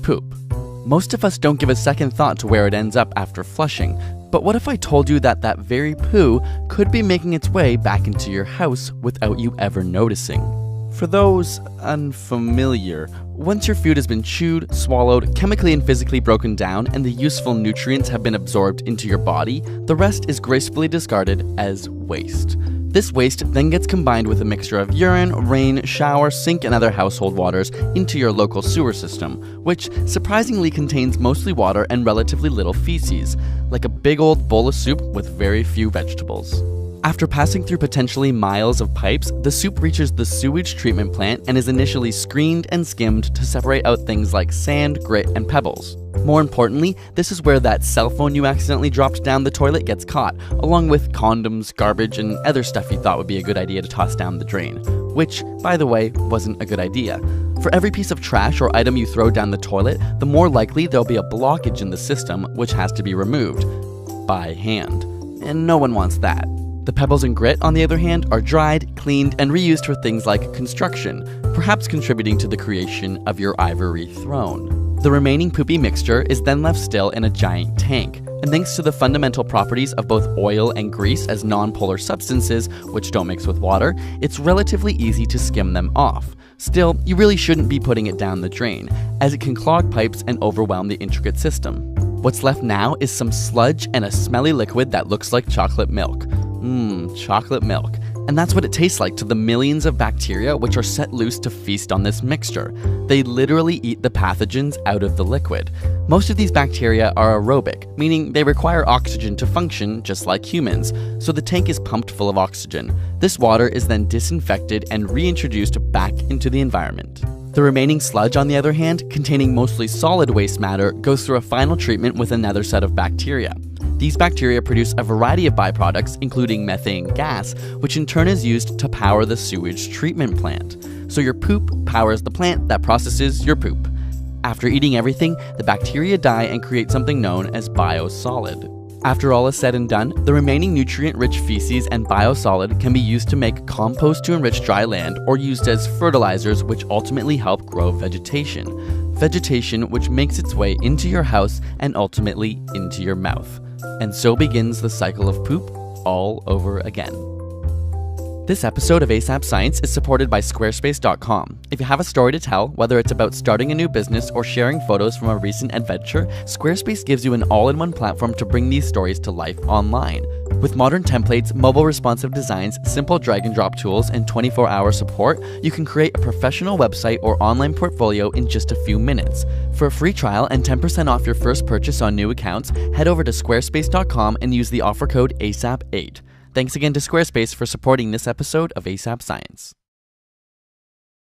poop. Most of us don't give a second thought to where it ends up after flushing, but what if I told you that that very poo could be making its way back into your house without you ever noticing? For those unfamiliar, once your food has been chewed, swallowed, chemically and physically broken down, and the useful nutrients have been absorbed into your body, the rest is gracefully discarded as waste. This waste then gets combined with a mixture of urine, rain, shower, sink, and other household waters into your local sewer system, which surprisingly contains mostly water and relatively little feces, like a big old bowl of soup with very few vegetables. After passing through potentially miles of pipes, the soup reaches the sewage treatment plant and is initially screened and skimmed to separate out things like sand, grit, and pebbles. More importantly, this is where that cell phone you accidentally dropped down the toilet gets caught, along with condoms, garbage, and other stuff you thought would be a good idea to toss down the drain. Which, by the way, wasn't a good idea. For every piece of trash or item you throw down the toilet, the more likely there'll be a blockage in the system which has to be removed by hand. And no one wants that. The pebbles and grit, on the other hand, are dried, cleaned, and reused for things like construction, perhaps contributing to the creation of your ivory throne. The remaining poopy mixture is then left still in a giant tank, and thanks to the fundamental properties of both oil and grease as non-polar substances, which don't mix with water, it's relatively easy to skim them off. Still, you really shouldn't be putting it down the drain, as it can clog pipes and overwhelm the intricate system. What's left now is some sludge and a smelly liquid that looks like chocolate milk. Chocolate milk. And that's what it tastes like to the millions of bacteria which are set loose to feast on this mixture. They literally eat the pathogens out of the liquid. Most of these bacteria are aerobic, meaning they require oxygen to function just like humans, so the tank is pumped full of oxygen. This water is then disinfected and reintroduced back into the environment. The remaining sludge, on the other hand, containing mostly solid waste matter, goes through a final treatment with another set of bacteria. These bacteria produce a variety of byproducts, including methane gas, which in turn is used to power the sewage treatment plant. So your poop powers the plant that processes your poop. After eating everything, the bacteria die and create something known as biosolid. After all is said and done, the remaining nutrient-rich feces and biosolid can be used to make compost to enrich dry land or used as fertilizers which ultimately help grow vegetation. Vegetation which makes its way into your house and ultimately into your mouth. And so begins the cycle of poop all over again. This episode of AsapScience is supported by Squarespace.com. If you have a story to tell, whether it's about starting a new business or sharing photos from a recent adventure, Squarespace gives you an all-in-one platform to bring these stories to life online. With modern templates, mobile responsive designs, simple drag-and-drop tools, and 24-hour support, you can create a professional website or online portfolio in just a few minutes. For a free trial and 10% off your first purchase on new accounts, head over to Squarespace.com and use the offer code ASAP8. Thanks again to Squarespace for supporting this episode of AsapScience.